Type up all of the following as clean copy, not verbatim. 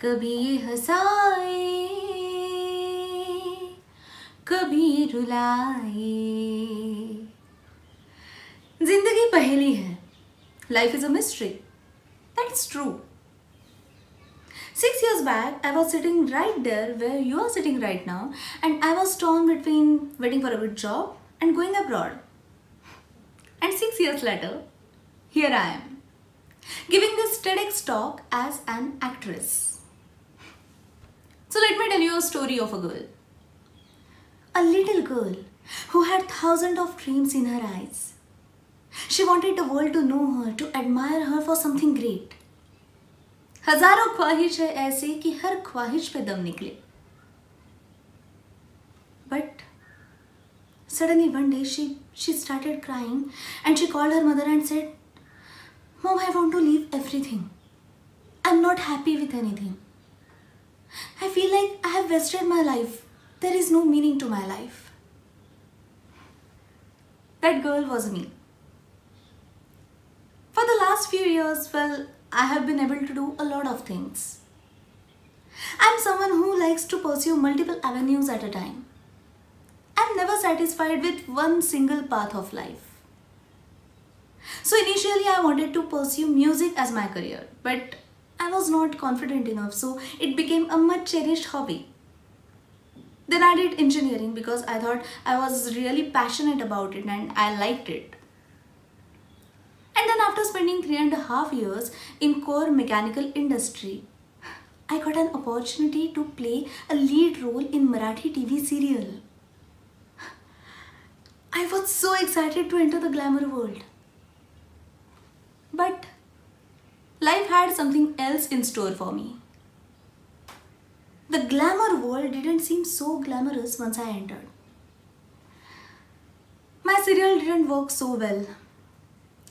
कभी ये हंसाए कभी रुलाए। जिंदगी पहेली है, life is a mystery, that's true. 6 years back, I was sitting right there where you are sitting right now, and I was torn between waiting for a good job and going abroad. And 6 years later, here I am, giving this TEDx talk as an actress. So let me tell you a story of a girl. A little girl who had thousands of dreams in her eyes. She wanted the world to know her, to admire her for something great. हजारों ख्वाहिश है ऐसी कि हर ख्वाहिश पे दम निकले. But suddenly one day she started crying and she called her mother and said, "Mom, I want to leave everything. I'm not happy with anything. I feel like I have wasted my life. There is no meaning to my life." That girl was me. For the last few years, well, I have been able to do a lot of things. I'm someone who likes to pursue multiple avenues at a time. I'm never satisfied with one single path of life. So initially I wanted to pursue music as my career, but I was not confident enough, so it became a much cherished hobby. Then I did engineering because I thought I was really passionate about it and I liked it. And then after spending 3.5 years in core mechanical industry, I got an opportunity to play a lead role in Marathi TV serial. I was so excited to enter the glamour world. But life had something else in store for me. The glamour world didn't seem so glamorous once I entered. My serial didn't work so well.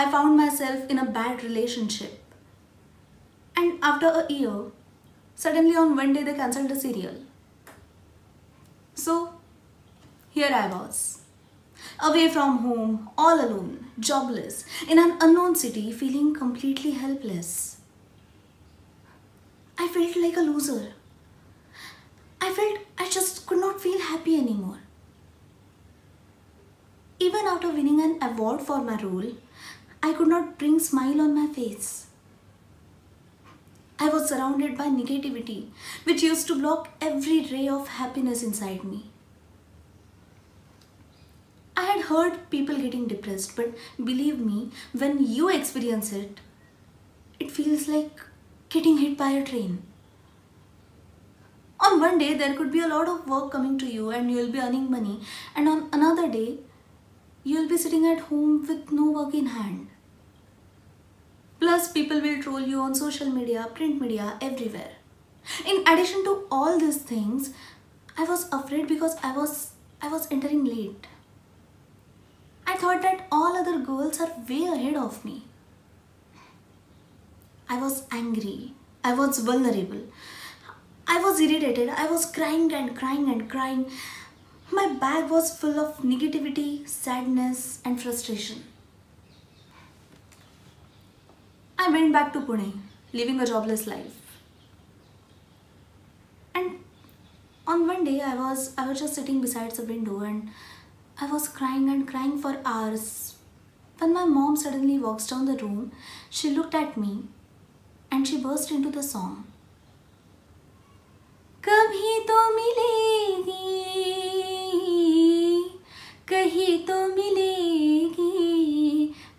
I found myself in a bad relationship. And after a year, suddenly on one day they cancelled the serial. So, here I was, away from home, all alone, jobless, in an unknown city, feeling completely helpless. I felt like a loser. I felt I just could not feel happy anymore. Even after winning an award for my role, I could not bring a smile on my face. I was surrounded by negativity, which used to block every ray of happiness inside me. I had heard people getting depressed, but believe me, when you experience it, it feels like getting hit by a train. On one day, there could be a lot of work coming to you and you will be earning money, and on another day, you will be sitting at home with no work in hand. Plus, people will troll you on social media, print media, everywhere. In addition to all these things, I was afraid because I was entering late. I thought that all other girls are way ahead of me. I was angry. I was vulnerable. I was irritated. I was crying and crying and crying. My bag was full of negativity, sadness, and frustration. I went back to Pune, living a jobless life. And on one day, I was just sitting beside the window and I was crying and crying for hours. When my mom suddenly walks down the room, she looked at me and she burst into the song. कभी तो मिलेगी, कहीं तो मिलेगी,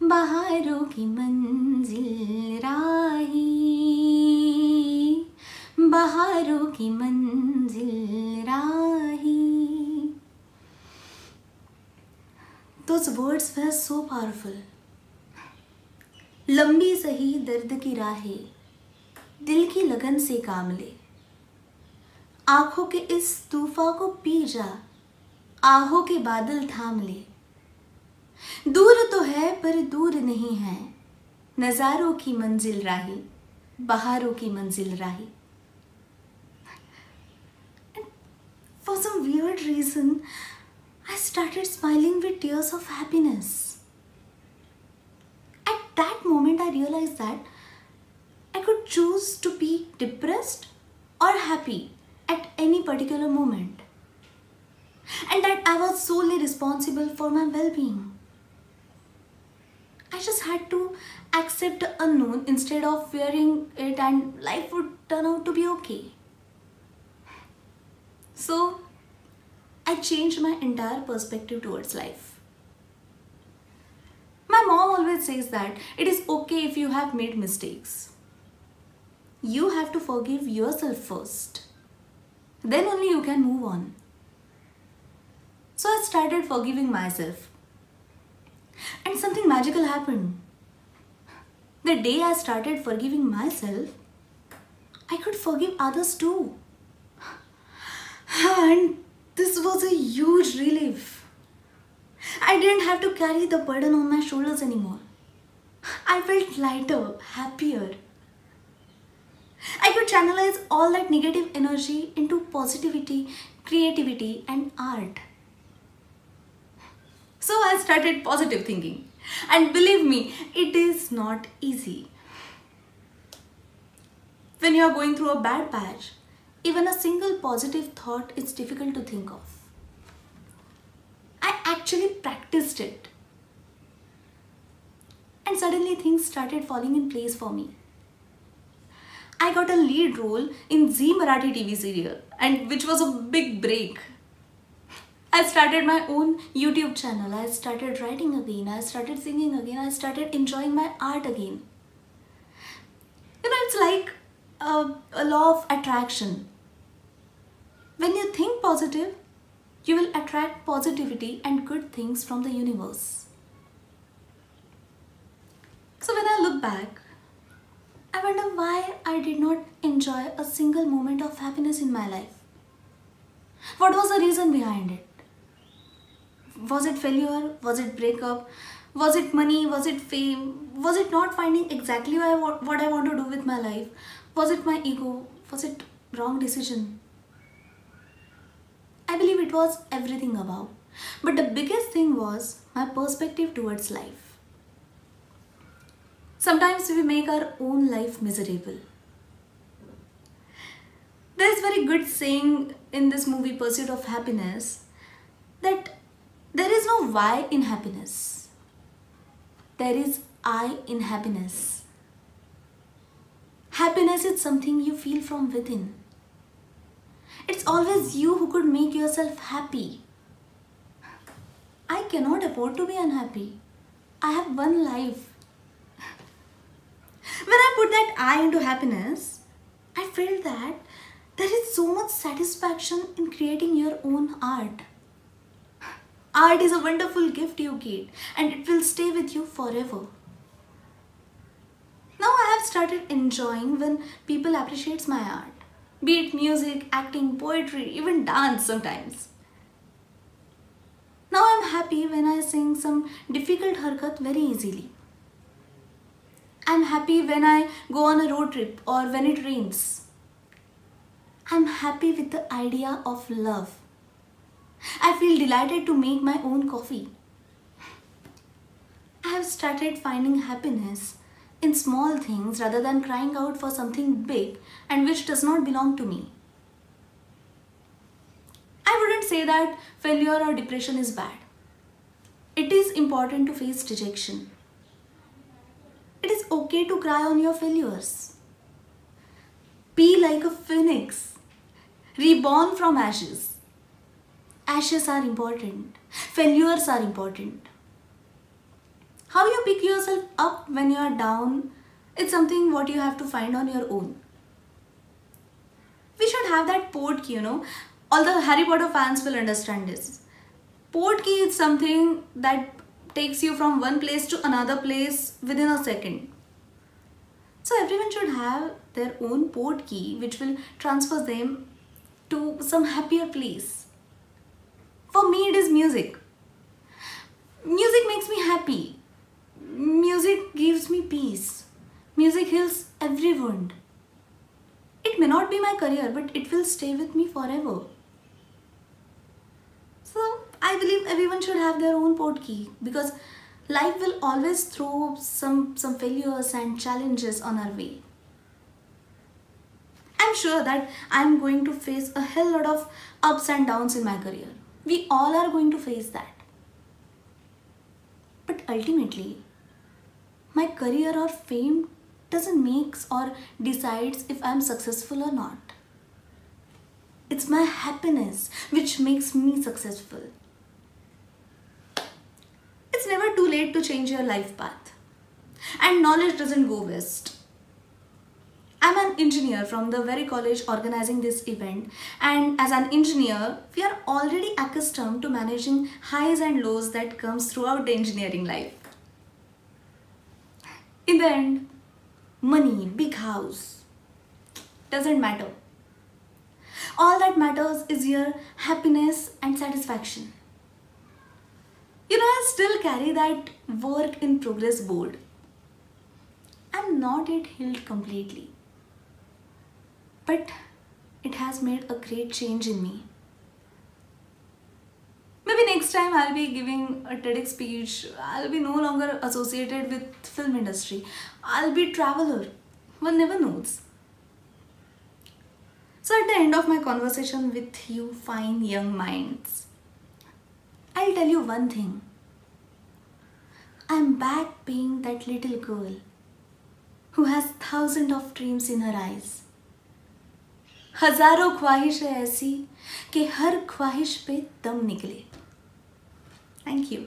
बहारों की मंजिल राही, बहारों की मंजिल राही. Those words were so powerful. लंबी सही दर्द की राहें, दिल की लगन से काम ले, आँखों के इस तूफान को पी जा, आहों के बादल थाम ले. दूर तो है पर दूर नहीं है, नज़ारों की मंजिल राही, बहारों की मंजिल राही. For some weird reason, I started smiling with tears of happiness. At that moment, I realized that I could choose to be depressed or happy at any particular moment, and that I was solely responsible for my well-being. I just had to accept the unknown instead of fearing it, and life would turn out to be okay. So I changed my entire perspective towards life. My mom always says that it is okay if you have made mistakes. You have to forgive yourself first. Then only you can move on. So I started forgiving myself. And something magical happened. The day I started forgiving myself, I could forgive others too. And this was a huge relief. I didn't have to carry the burden on my shoulders anymore. I felt lighter, happier. I could channelize all that negative energy into positivity, creativity, and art. So I started positive thinking. And believe me, it is not easy. When you are going through a bad patch, even a single positive thought is difficult to think of. I actually practiced it. And suddenly things started falling in place for me. I got a lead role in Zee Marathi TV serial, and which was a big break. I started my own YouTube channel. I started writing again. I started singing again. I started enjoying my art again. It's like a law of attraction. When you think positive, you will attract positivity and good things from the universe. So when I look back, I wonder why I did not enjoy a single moment of happiness in my life. What was the reason behind it? Was it failure? Was it breakup? Was it money? Was it fame? Was it not finding exactly what I want to do with my life? Was it my ego? Was it wrong decision? I believe it was everything above. But the biggest thing was my perspective towards life. Sometimes we make our own life miserable. There's very good saying in this movie Pursuit of Happiness that there is no why in happiness. There is I in happiness. Happiness is something you feel from within. It's always you who could make yourself happy. I cannot afford to be unhappy. I have one life. When I put that I into happiness, I felt that there is so much satisfaction in creating your own art. Art is a wonderful gift you get, and it will stay with you forever. Now I have started enjoying when people appreciate my art. Be it music, acting, poetry, even dance sometimes. Now I'm happy when I sing some difficult harkat very easily. I'm happy when I go on a road trip or when it rains. I'm happy with the idea of love. I feel delighted to make my own coffee. I have started finding happiness in small things rather than crying out for something big and which does not belong to me. I wouldn't say that failure or depression is bad. It is important to face rejection. It is okay to cry on your failures. Be like a phoenix, reborn from ashes. Ashes are important. Failures are important. How you pick yourself up when you are down, it's something what you have to find on your own. We should have that port key, All the Harry Potter fans will understand this. Port key is something that takes you from one place to another place within a second. So everyone should have their own port key which will transfer them to some happier place. For me, it is music. Music makes me happy. Music gives me peace. Music heals every wound. It may not be my career, but it will stay with me forever. So I believe everyone should have their own port key because life will always throw some failures and challenges on our way. I'm sure that I'm going to face a hell lot of ups and downs in my career. We all are going to face that. But ultimately, my career or fame doesn't makes or decides if I'm successful or not. It's my happiness which makes me successful. It's never too late to change your life path. And knowledge doesn't go waste. I'm an engineer from the very college organizing this event, and as an engineer, we are already accustomed to managing highs and lows that comes throughout the engineering life. In the end, money, big house, doesn't matter. All that matters is your happiness and satisfaction. I still carry that work in progress board. I'm not yet healed completely, but it has made a great change in me. Maybe next time I'll be giving a TEDx speech, I'll be no longer associated with film industry. I'll be traveler. One never knows. So at the end of my conversation with you fine young minds, I'll tell you one thing. I'm back being that little girl who has thousands of dreams in her eyes. हजारों ख्वाहिश है ऐसी कि हर ख्वाहिश पे दम निकले. Thank you.